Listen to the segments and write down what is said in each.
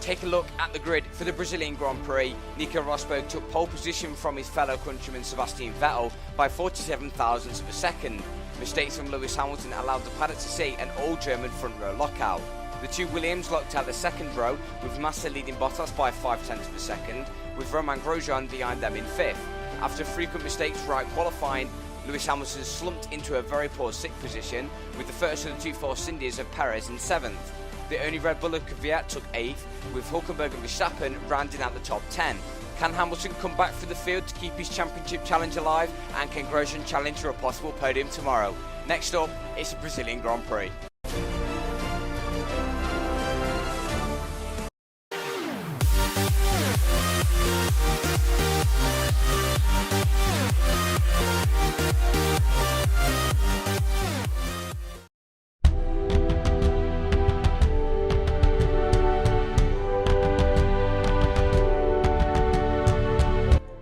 take a look at the grid for the Brazilian Grand Prix. Nico Rosberg took pole position from his fellow countryman Sebastian Vettel by 47 thousandths of a second. Mistakes from Lewis Hamilton allowed the paddock to see an all-German front row lockout. The two Williams locked out the second row, with Massa leading Bottas by 0.5 of a second, with Romain Grosjean behind them in 5th. After frequent mistakes throughout qualifying, Lewis Hamilton slumped into a very poor 6th position, with the first of the two Force Indias of Perez in 7th. The only Red Bull of Kvyat took 8th, with Hülkenberg and Verstappen rounding out the top 10. Can Hamilton come back through the field to keep his championship challenge alive? And can Grosjean challenge for a possible podium tomorrow? Next up, it's the Brazilian Grand Prix.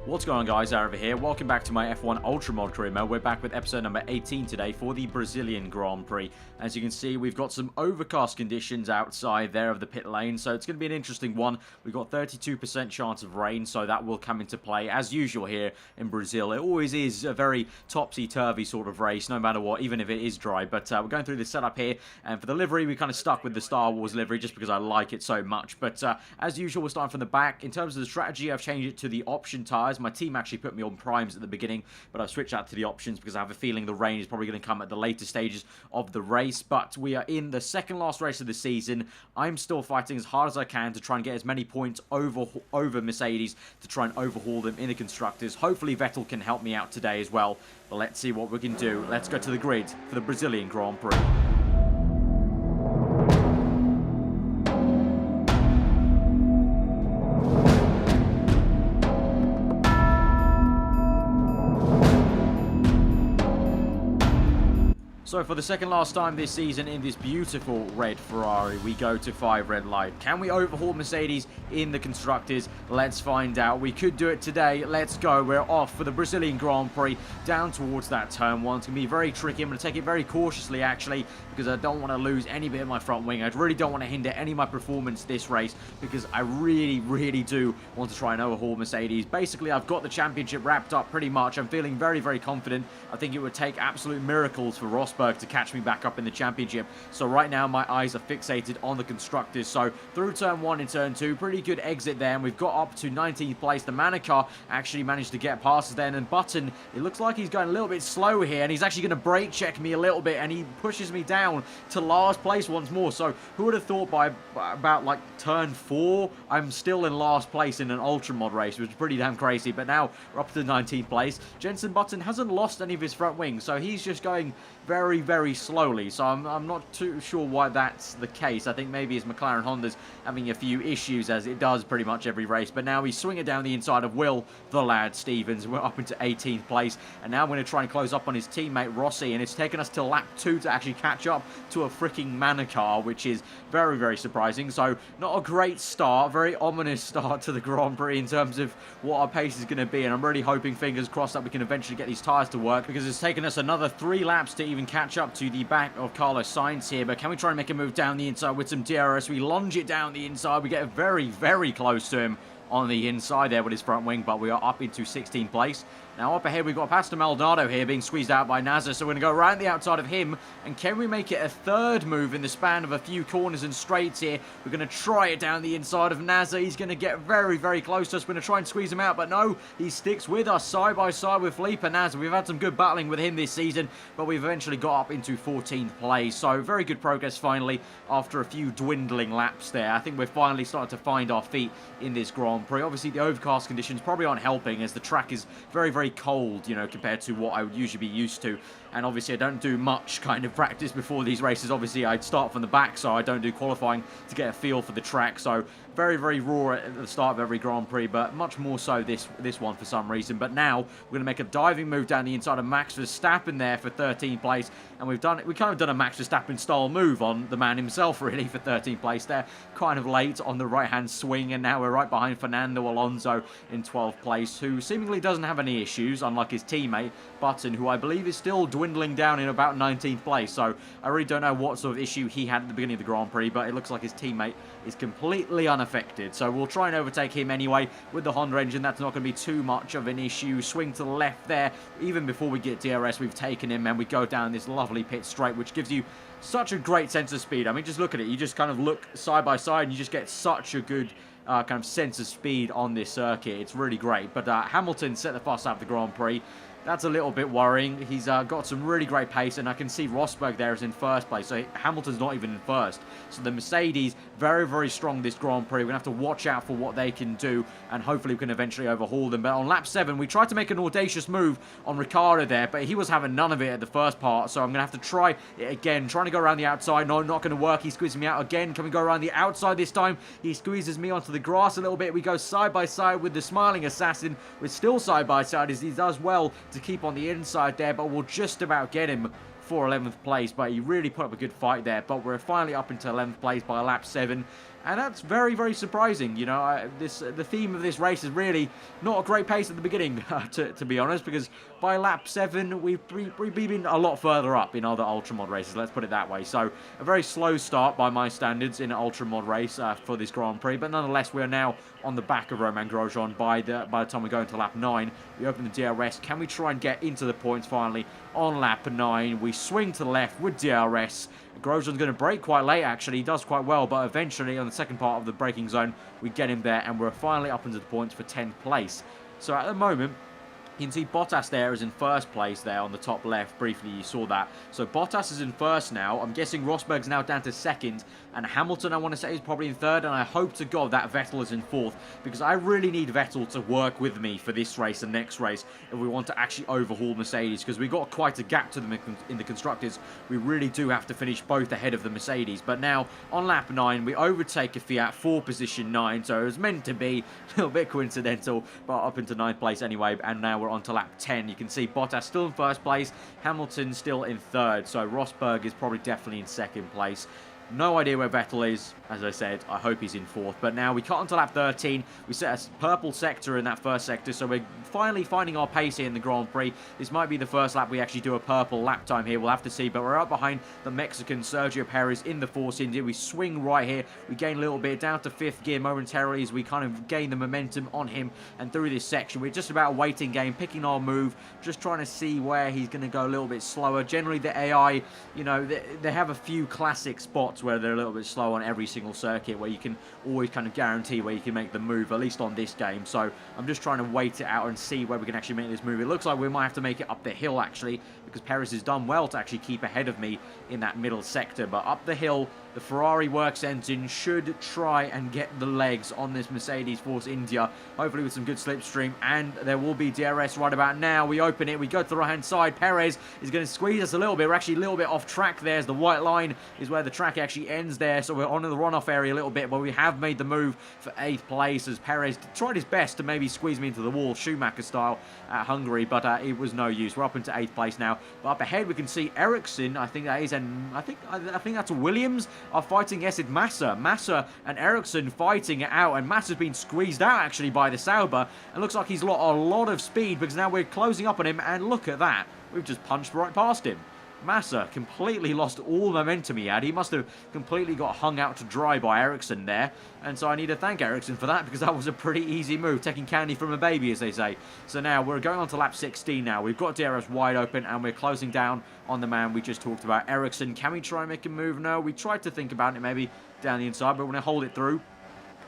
What's going on, guys? Aarava here. Welcome back to my F1 Ultra Mod career mode. We're back with episode number 18 today for the Brazilian Grand Prix. As you can see, we've got some overcast conditions outside there of the pit lane, so it's going to be an interesting one. We've got 32% chance of rain, so that will come into play as usual here in Brazil. It always is a very topsy-turvy sort of race, no matter what, even if it is dry. But we're going through the setup here, and for the livery, we kind of stuck with the Star Wars livery just because I like it so much. But as usual, we're starting from the back. In terms of the strategy, I've changed it to the option tyres. My team actually put me on primes at the beginning, but I've switched out to the options because I have a feeling the rain is probably going to come at the later stages of the race. But we are in the second last race of the season. I'm still fighting as hard as I can to try and get as many points over Mercedes to try and overhaul them in the constructors. Hopefully Vettel can help me out today as well, but let's see what we can do. Let's go to the grid for the Brazilian Grand Prix. So for the second last time this season in this beautiful red Ferrari, we go to 5 red light. Can we overhaul Mercedes in the constructors? Let's find out. We could do it today. Let's go. We're off for the Brazilian Grand Prix down towards that turn 1. It's going to be very tricky. I'm going to take it very cautiously, actually, because I don't want to lose any bit of my front wing. I really don't want to hinder any of my performance this race because I really do want to try and overhaul Mercedes. Basically, I've got the championship wrapped up pretty much. I'm feeling very confident. I think it would take absolute miracles for Rosberg to catch me back up in the championship. So right now my eyes are fixated on the constructors. So through turn 1 and turn 2, pretty good exit there, and we've got up to 19th place. The Manukar actually managed to get past us then, and Button, it looks like he's going a little bit slow here, and he's actually going to brake check me a little bit, and he pushes me down to last place once more. So who would have thought by about like turn 4 I'm still in last place in an Ultra Mod race, which is pretty damn crazy. But now we're up to the 19th place. Jenson Button hasn't lost any of his front wings, so he's just going very slowly, so I'm not too sure why that's the case. I think maybe his McLaren Honda's having a few issues, as it does pretty much every race. But now he's swinging down the inside of Will the Lad Stevens. We're up into 18th place, and now we're going to try and close up on his teammate Rossi, and it's taken us to lap 2 to actually catch up to a freaking Manukar, which is very surprising. So not a great start, very ominous start to the Grand Prix in terms of what our pace is going to be, and I'm really hoping, fingers crossed, that we can eventually get these tyres to work, because it's taken us another 3 laps to even catch up to the back of Carlos Sainz here. But can we try and make a move down the inside with some DRS? We lunge it down the inside. We get very close to him on the inside there with his front wing, but we are up into 16th place. Now up ahead we've got Pastor Maldonado here being squeezed out by Nasser, so we're going to go around the outside of him, and can we make it a third move in the span of a few corners and straights here? We're going to try it down the inside of Nasser. He's going to get very close to us. We're going to try and squeeze him out, but no, he sticks with us side by side with Felipe Nasser. We've had some good battling with him this season, but we've eventually got up into 14th place, so very good progress finally after a few dwindling laps there. I think we're finally starting to find our feet in this Grand Prix. Obviously the overcast conditions probably aren't helping, as the track is very cold, you know, compared to what I would usually be used to. And obviously I don't do much kind of practice before these races. Obviously I'd start from the back, so I don't do qualifying to get a feel for the track. So very raw at the start of every Grand Prix, but much more so this one for some reason. But now we're going to make a diving move down the inside of Max Verstappen there for 13th place, and we kind of done a Max Verstappen style move on the man himself really for 13th place there, kind of late on the right hand swing. And now we're right behind Fernando Alonso in 12th place, who seemingly doesn't have any issues, unlike his teammate Button, who I believe is still dwindling dwindling down in about 19th place. So I really don't know what sort of issue he had at the beginning of the Grand Prix, but it looks like his teammate is completely unaffected. So we'll try and overtake him anyway with the Honda engine. That's not going to be too much of an issue. Swing to the left there. Even before we get DRS, we've taken him, and we go down this lovely pit straight, which gives you such a great sense of speed. I mean, just look at it. You just kind of look side by side, and you just get such a good kind of sense of speed on this circuit. It's really great. But Hamilton set the fast lap of the Grand Prix. That's a little bit worrying. He's got some really great pace, and I can see Rosberg there is in first place, so Hamilton's not even in first. So the Mercedes, very, very strong this Grand Prix. We're going to have to watch out for what they can do, and hopefully we can eventually overhaul them. But on lap 7, we tried to make an audacious move on Ricciardo there, but he was having none of it at the first part, so I'm going to have to try it again. Trying to go around the outside. No, not going to work. He squeezes me out again. Can we go around the outside this time? He squeezes me onto the grass a little bit. We go side by side with the smiling assassin. We're still side by side as he does well to keep on the inside there, but we'll just about get him for 11th place. But he really put up a good fight there, but we're finally up into 11th place by lap 7. And that's very, very surprising. You know, the theme of this race is really not a great pace at the beginning, to be honest, because by lap 7, we've been a lot further up in other Ultra Mod races, let's put it that way. So, a very slow start by my standards in an Ultra Mod race for this Grand Prix, but nonetheless, we are now on the back of Romain Grosjean by the time we go into lap 9. We open the DRS. Can we try and get into the points finally on lap 9? We swing to the left with DRS. Grosjean's going to brake quite late, actually. He does quite well, but eventually, on the second part of the braking zone, we get him there, and we're finally up into the points for 10th place. So at the moment, you can see Bottas there is in first place there on the top left. Briefly, you saw that. So Bottas is in first now. I'm guessing Rosberg's now down to second. And Hamilton, I want to say, is probably in third. And I hope to God that Vettel is in fourth, because I really need Vettel to work with me for this race and next race if we want to actually overhaul Mercedes, because we've got quite a gap to them in the constructors. We really do have to finish both ahead of the Mercedes. But now, on lap 9, we overtake a Fiat for position 9. So it was meant to be a little bit coincidental, but up into 9th place anyway. And now we're on to lap 10. You can see Bottas still in first place, Hamilton still in third, so Rosberg is probably definitely in second place. No idea where Vettel is. As I said, I hope he's in fourth. But now we cut onto lap 13. We set a purple sector in that first sector, so we're finally finding our pace here in the Grand Prix. This might be the first lap we actually do a purple lap time here. We'll have to see. But we're up behind the Mexican Sergio Perez in the Force India. We swing right here. We gain a little bit down to 5th gear momentarily as we kind of gain the momentum on him. And through this section, we're just about a waiting game, picking our move, just trying to see where he's going to go a little bit slower. Generally, the AI, you know, they have a few classic spots where they're a little bit slow on every single circuit, where you can always kind of guarantee where you can make the move, at least on this game. So I'm just trying to wait it out and see where we can actually make this move. It looks like we might have to make it up the hill, actually, because Perez has done well to actually keep ahead of me in that middle sector. But up the hill, the Ferrari Works engine should try and get the legs on this Mercedes Force India, hopefully with some good slipstream, and there will be DRS right about now. We open it, we go to the right-hand side. Perez is going to squeeze us a little bit. We're actually a little bit off track there, as the white line is where the track actually ends there, so we're on the runoff area a little bit, but we have made the move for 8th place, as Perez tried his best to maybe squeeze me into the wall, Schumacher style at Hungary, but it was no use. We're up into 8th place now, but up ahead we can see Ericsson. I think that is, and I think that's Williams are fighting. Yes, it's Massa and Ericsson fighting it out, and Massa's been squeezed out actually by the Sauber, and looks like he's got a lot of speed, because now we're closing up on him, and look at that, we've just punched right past him. Massa completely lost all momentum he had. He must have completely got hung out to dry by Ericsson there. And so I need to thank Ericsson for that, because that was a pretty easy move, taking candy from a baby, as they say. So now we're going on to lap 16 now. We've got DRS wide open, and we're closing down on the man we just talked about, Ericsson. Can we try and make a move? No, we tried to think about it maybe down the inside, but we're going to hold it through.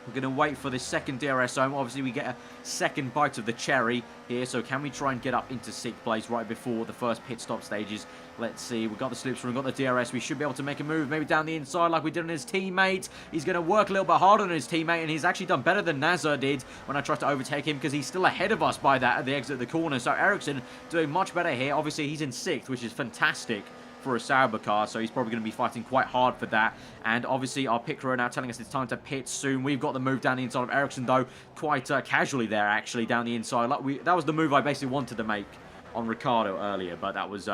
We're going to wait for this second DRS zone. Obviously, we get a second bite of the cherry here. So can we try and get up into 6th place right before the first pit stop stages? Let's see. We've got the slipstream, we've got the DRS. We should be able to make a move maybe down the inside like we did on his teammate. He's going to work a little bit harder on his teammate, and he's actually done better than Nazar did when I tried to overtake him, because he's still ahead of us by that at the exit of the corner. So Ericsson doing much better here. Obviously, he's in 6th, which is fantastic for a Sauber car, so he's probably going to be fighting quite hard for that. And obviously our pit crew are now telling us it's time to pit soon. We've got the move down the inside of Ericsson, though, quite casually there, actually, down the inside. That was the move I basically wanted to make on Ricciardo earlier, but that was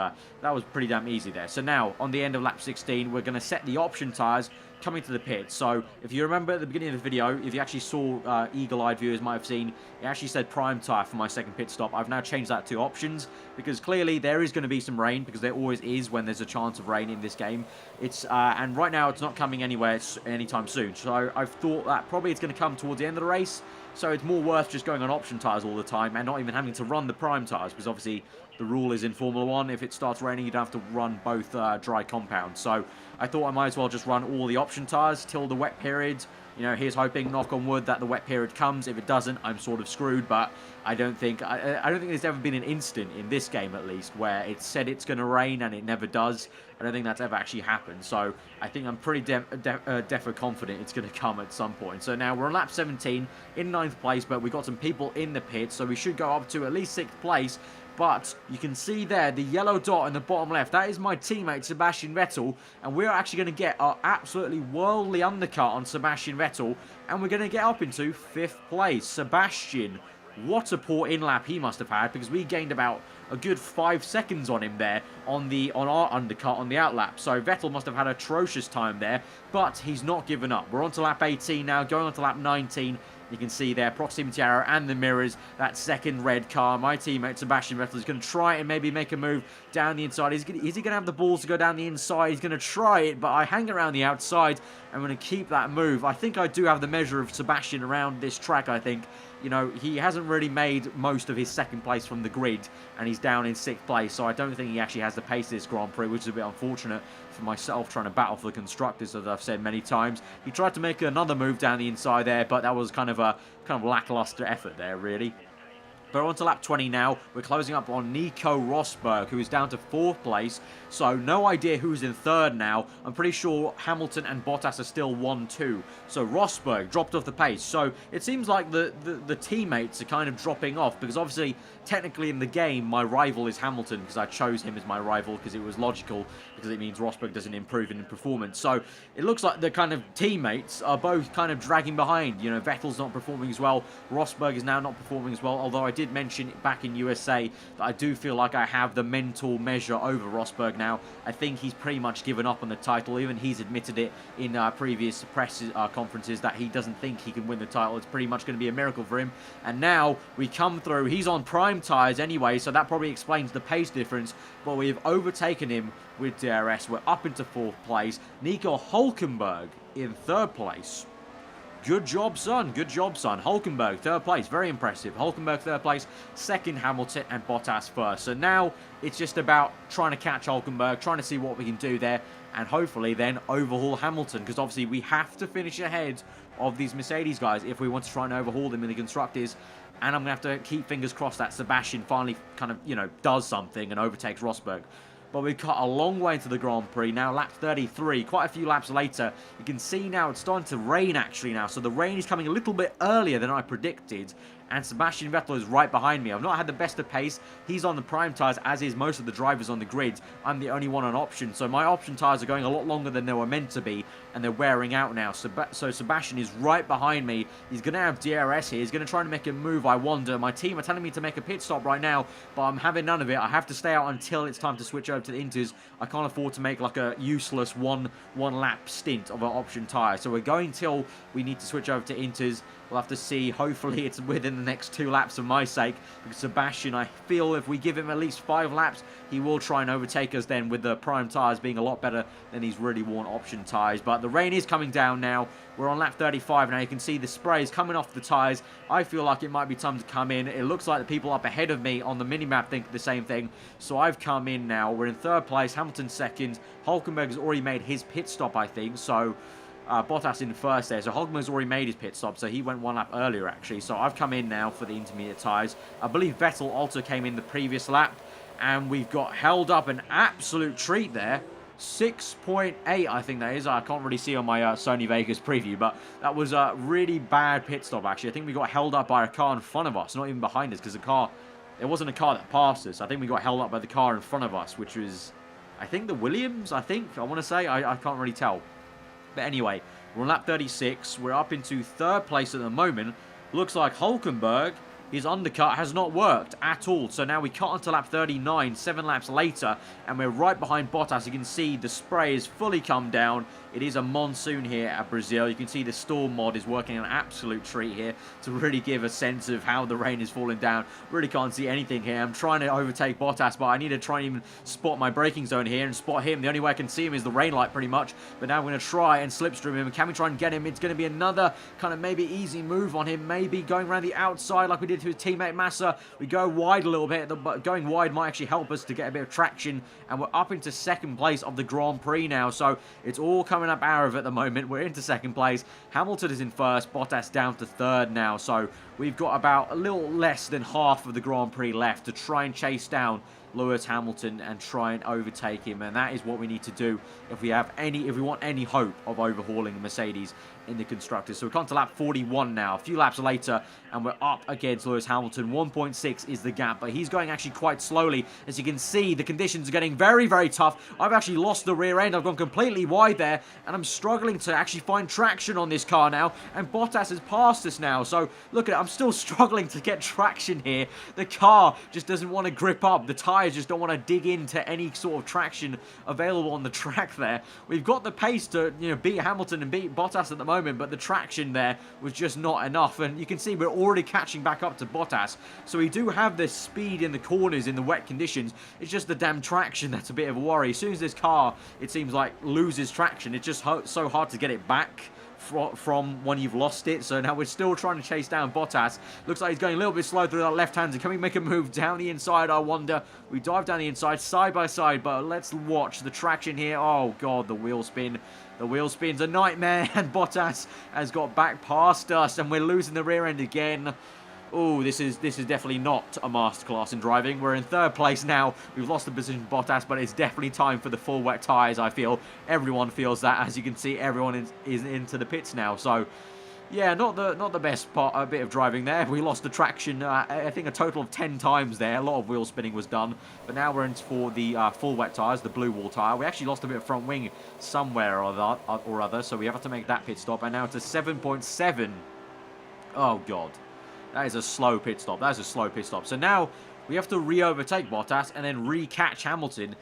pretty damn easy there. So now, on the end of lap 16, we're going to set the option tyres coming to the pit. So if you remember at the beginning of the video, if you actually saw, eagle-eyed viewers might have seen, it actually said prime tire for my second pit stop. I've now changed that to options because clearly there is going to be some rain, because there always is when there's a chance of rain in this game. It's and right now it's not coming anywhere anytime soon. So I've thought that probably it's going to come towards the end of the race. So it's more worth just going on option tires all the time and not even having to run the prime tires, because obviously the rule is in Formula 1, if it starts raining, you don't have to run both dry compounds. So I thought I might as well just run all the option tires till the wet period. You know, here's hoping, knock on wood, that the wet period comes. If it doesn't, I'm sort of screwed, but I don't think there's ever been an instant in this game, at least, where it said it's going to rain and it never does. I don't think that's ever actually happened. So I think I'm pretty defo confident it's going to come at some point. So now we're on lap 17 in 9th place, but we've got some people in the pit, so we should go up to at least 6th place. But you can see there, the yellow dot in the bottom left, that is my teammate Sebastian Vettel, and we're actually going to get our absolutely worldly undercut on Sebastian Vettel, and we're going to get up into 5th place. Sebastian, what a poor in-lap he must have had, because we gained about a good 5 seconds on him there on our undercut on the outlap. So Vettel must have had an atrocious time there, but he's not given up. We're on to lap 18 now, going on to lap 19. You can see there, proximity arrow and the mirrors, that second red car. My teammate Sebastian Vettel is going to try and maybe make a move down the inside. Is he going to have the balls to go down the inside? He's going to try it, but I hang around the outside. I'm going to keep that move. I think I do have the measure of Sebastian around this track, I think. You know, he hasn't really made most of his second place from the grid, and he's down in 6th place, so I don't think he actually has the pace of this Grand Prix, which is a bit unfortunate for myself trying to battle for the constructors, as I've said many times. He tried to make another move down the inside there, but that was kind of lackluster effort there, really. But on to lap 20 now. We're closing up on Nico Rosberg, who is down to 4th place. So no idea who's in 3rd now. I'm pretty sure Hamilton and Bottas are still 1-2. So Rosberg dropped off the pace. So it seems like the teammates are kind of dropping off, because obviously, technically in the game, my rival is Hamilton, because I chose him as my rival because it was logical, because it means Rosberg doesn't improve in performance. So it looks like the kind of teammates are both kind of dragging behind. You know, Vettel's not performing as well. Rosberg is now not performing as well, although I did mention back in USA that I do feel like I have the mental measure over Rosberg now. I think he's pretty much given up on the title. Even he's admitted it in previous press conferences that he doesn't think he can win the title. It's pretty much going to be a miracle for him. And now we come through. He's on prime tyres anyway, so that probably explains the pace difference. But we've overtaken him with DRS. We're up into 4th place. Nico Hülkenberg in 3rd place. Good job, son. Good job, son. Hülkenberg, 3rd place. Very impressive. Hülkenberg, 3rd place. 2nd, Hamilton, and Bottas 1st. So now it's just about trying to catch Hülkenberg, trying to see what we can do there, and hopefully then overhaul Hamilton, because obviously we have to finish ahead of these Mercedes guys if we want to try and overhaul them in the constructors. And I'm going to have to keep fingers crossed that Sebastian finally kind of, you know, does something and overtakes Rosberg. But we've cut a long way into the Grand Prix. Now lap 33, quite a few laps later. You can see now it's starting to rain actually now. So the rain is coming a little bit earlier than I predicted. And Sebastian Vettel is right behind me. I've not had the best of pace. He's on the prime tyres, as is most of the drivers on the grid. I'm the only one on option. So my option tyres are going a lot longer than they were meant to be. And they're wearing out now. So Sebastian is right behind me. He's going to have DRS here. He's going to try and make a move, I wonder. My team are telling me to make a pit stop right now. But I'm having none of it. I have to stay out until it's time to switch over to the Inters. I can't afford to make like a useless one lap stint of an option tyre. So we're going till we need to switch over to Inters. We'll have to see. Hopefully it's within the next 2 laps for my sake, because Sebastian, I feel if we give him at least 5 laps, he will try and overtake us then, with the prime tyres being a lot better than these really worn option tyres. But the rain is coming down now. We're on lap 35 now. You can see the spray is coming off the tyres. I feel like it might be time to come in. It looks like the people up ahead of me on the minimap think the same thing. So I've come in now. We're in 3rd place. Hamilton 2nd. Hülkenberg has already made his pit stop, I think. So Bottas in 1st there. So Hülkenberg's already made his pit stop. So he went 1 lap earlier, actually. So I've come in now for the intermediate tyres. I believe Vettel also came in the previous lap. And we've got held up an absolute treat there. 6.8, I think that is. I can't really see on my Sony Vegas preview, but that was a really bad pit stop, actually. I think we got held up by a car in front of us, not even behind us, because it wasn't a car that passed us. I think we got held up by the car in front of us, which was, I think, the Williams, I want to say. I can't really tell. But anyway, we're on lap 36. We're up into 3rd place at the moment. Looks like Hülkenberg, his undercut has not worked at all. So now we cut onto lap 39, 7 laps later, and we're right behind Bottas. You can see the spray has fully come down. It is a monsoon here at Brazil. You can see the storm mod is working an absolute treat here to really give a sense of how the rain is falling down. Really can't see anything here. I'm trying to overtake Bottas, but I need to try and even spot my braking zone here and spot him. The only way I can see him is the rain light pretty much, but now we're going to try and slipstream him. Can we try and get him? It's going to be another kind of maybe easy move on him, maybe going around the outside like we did to his teammate Massa. We go wide a little bit, but going wide might actually help us to get a bit of traction, and we're up into second place of the Grand Prix now, so it's all coming up aarava at the moment. We're into second place. Hamilton is in first, Bottas down to third now, so we've got about a little less than half of the Grand Prix left to try and chase down Lewis Hamilton and try and overtake him, and that is what we need to do if we want any hope of overhauling Mercedes in the constructors. So we come to lap 41 now, a few laps later, and we're up against Lewis Hamilton. 1.6 is the gap, but he's going actually quite slowly. As you can see, the conditions are getting very, very tough. I've actually lost the rear end. I've gone completely wide there, and I'm struggling to actually find traction on this car now, and Bottas has passed us now. So look at it, I'm still struggling to get traction here. The car just doesn't want to grip up. The tires just don't want to dig into any sort of traction available on the track there. We've got the pace to, beat Hamilton and beat Bottas at the moment, but the traction there was just not enough, and you can see we're already catching back up to Bottas. So we do have the speed in the corners in the wet conditions. It's just the damn traction that's a bit of a worry. As soon as this car, it seems like, loses traction, it's just so hard to get it back from when you've lost it. So now we're still trying to chase down Bottas. Looks like he's going a little bit slow through that left-hander. Can we make a move down the inside, I wonder? We dive down the inside side by side, but let's watch the traction here. Oh god, the wheel spin. The wheel spin's a nightmare, and Bottas has got back past us, and we're losing the rear end again. Oh, this is definitely not a masterclass in driving. We're in third place now. We've lost the position to Bottas, but it's definitely time for the full wet tyres, I feel. Everyone feels that. As you can see, everyone is into the pits now. So, yeah, not the best bit of driving there. We lost the traction, I think, a total of 10 times there. A lot of wheel spinning was done. But now we're in for the full wet tyres, the blue wall tyre. We actually lost a bit of front wing somewhere or other, so we have to make that pit stop. And now to 7.7. Oh, God. That is a slow pit stop. That is a slow pit stop. So now we have to re-overtake Bottas and then re-catch Hamilton.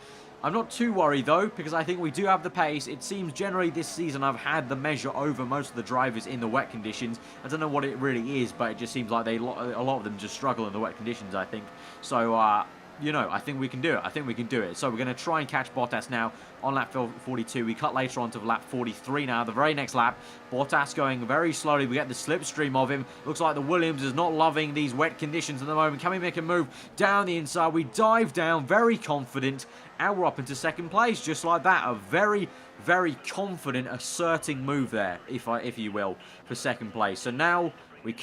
I'm not too worried, though, because I think we do have the pace. It seems generally this season I've had the measure over most of the drivers in the wet conditions. I don't know what it really is, but it just seems like a lot of them just struggle in the wet conditions, I think. So, I think we can do it. I think we can do it. So we're going to try and catch Bottas now on lap 42. We cut later on to lap 43 now. The very next lap, Bottas going very slowly. We get the slipstream of him. Looks like the Williams is not loving these wet conditions at the moment. Can we make a move down the inside? We dive down, very confident, and we're up into second place, just like that. A very, very confident, asserting move there, if you will, for second place. So now we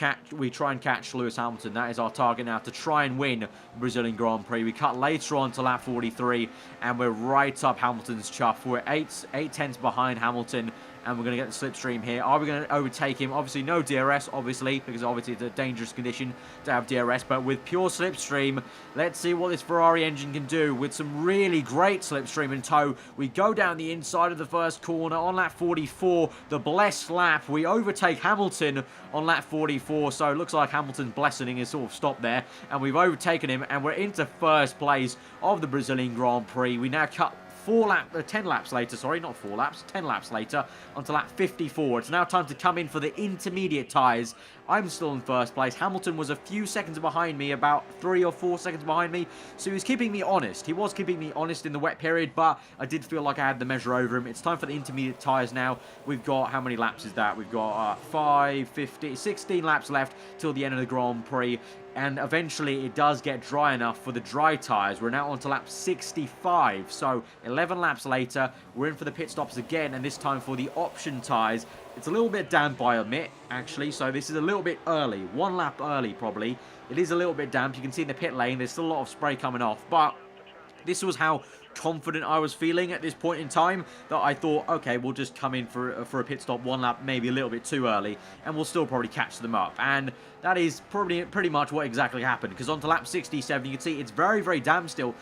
try and catch Lewis Hamilton. That is our target now, to try and win the Brazilian Grand Prix. We cut later on to lap 43, and we're right up Hamilton's chuff. We're 8 tenths behind Hamilton, and we're going to get the slipstream here. Are we going to overtake him? Obviously, no DRS, obviously, because obviously it's a dangerous condition to have DRS, but with pure slipstream, let's see what this Ferrari engine can do with some really great slipstream in tow. We go down the inside of the first corner on lap 44, the blessed lap. We overtake Hamilton on lap 44, so it looks like Hamilton's blessing is sort of stopped there, and we've overtaken him, and we're into first place of the Brazilian Grand Prix. We now cut 10 laps later, sorry, not 4 laps, 10 laps later, onto lap 54. It's now time to come in for the intermediate tyres. I'm still in first place. Hamilton was a few seconds behind me, about 3 or 4 seconds behind me, so he was keeping me honest. He was keeping me honest in the wet period, but I did feel like I had the measure over him. It's time for the intermediate tyres now. We've got, how many laps is that? We've got 16 laps left till the end of the Grand Prix. And eventually it does get dry enough for the dry tyres. We're now on to lap 65. So 11 laps later, we're in for the pit stops again, and this time for the option tyres. It's a little bit damp, I admit, actually. So this is a little bit early. 1 lap early, probably. It is a little bit damp. You can see in the pit lane, there's still a lot of spray coming off. But this was how confident I was feeling at this point in time, that I thought, okay, we'll just come in for a pit stop 1 lap, maybe a little bit too early, and we'll still probably catch them up. And that is probably pretty much what exactly happened, because onto lap 67, you can see it's very, very damp still.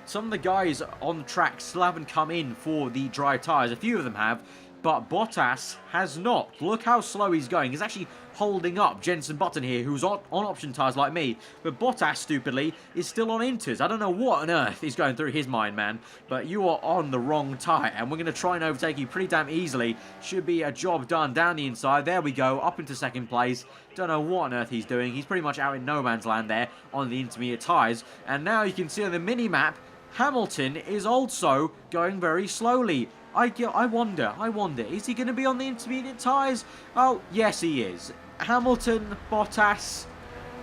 Some of the guys on the track still haven't come in for the dry tyres. A few of them have, but Bottas has not. Look how slow he's going. He's actually holding up Jenson Button here, who's on option tyres like me. But Bottas, stupidly, is still on Inters. I don't know what on earth is going through his mind, man. But you are on the wrong tyre, and we're going to try and overtake you pretty damn easily. Should be a job done down the inside. There we go, up into second place. Don't know what on earth he's doing. He's pretty much out in no man's land there on the intermediate tyres. And now you can see on the mini-map, Hamilton is also going very slowly. I wonder, is he going to be on the intermediate tyres? Oh, yes he is. Hamilton, Bottas,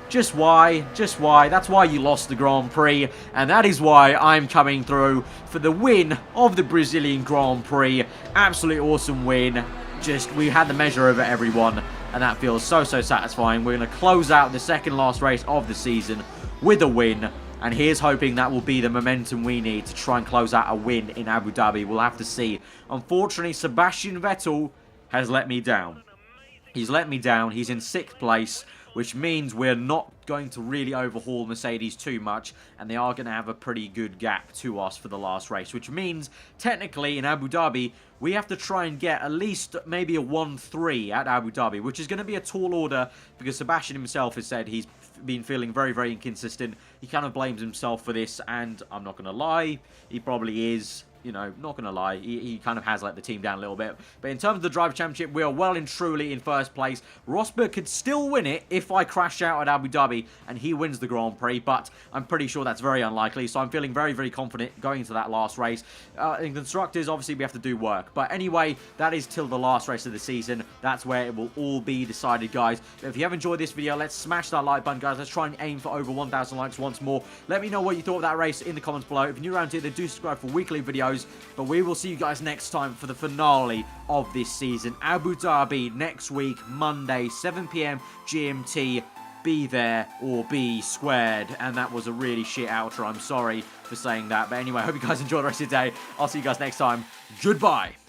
just why? That's why you lost the Grand Prix, and that is why I'm coming through for the win of the Brazilian Grand Prix. Absolutely awesome win. We had the measure over everyone, and that feels so satisfying. We're going to close out the second last race of the season with a win. And here's hoping that will be the momentum we need to try and close out a win in Abu Dhabi. We'll have to see. Unfortunately, Sebastian Vettel has let me down. He's let me down. He's in 6th place, which means we're not going to really overhaul Mercedes too much, and they are going to have a pretty good gap to us for the last race, which means technically in Abu Dhabi we have to try and get at least maybe a 1-3 at Abu Dhabi, which is going to be a tall order because Sebastian himself has said he's been feeling very inconsistent. He kind of blames himself for this, and I'm not going to lie, he probably is. You know, not going to lie, he kind of has let the team down a little bit. But in terms of the Driver Championship, we are well and truly in 1st place. Rosberg could still win it if I crash out at Abu Dhabi and he wins the Grand Prix, but I'm pretty sure that's very unlikely. So I'm feeling very confident going into that last race. In Constructors, obviously, we have to do work. But anyway, that is till the last race of the season. That's where it will all be decided, guys. But if you have enjoyed this video, let's smash that like button, guys. Let's try and aim for over 1,000 likes once more. Let me know what you thought of that race in the comments below. If you're new around here, then do subscribe for weekly videos. But we will see you guys next time for the finale of this season. Abu Dhabi next week, Monday, 7 PM GMT. Be there or be squared. And that was a really shit outro. I'm sorry for saying that. But anyway, I hope you guys enjoy the rest of your day. I'll see you guys next time. Goodbye.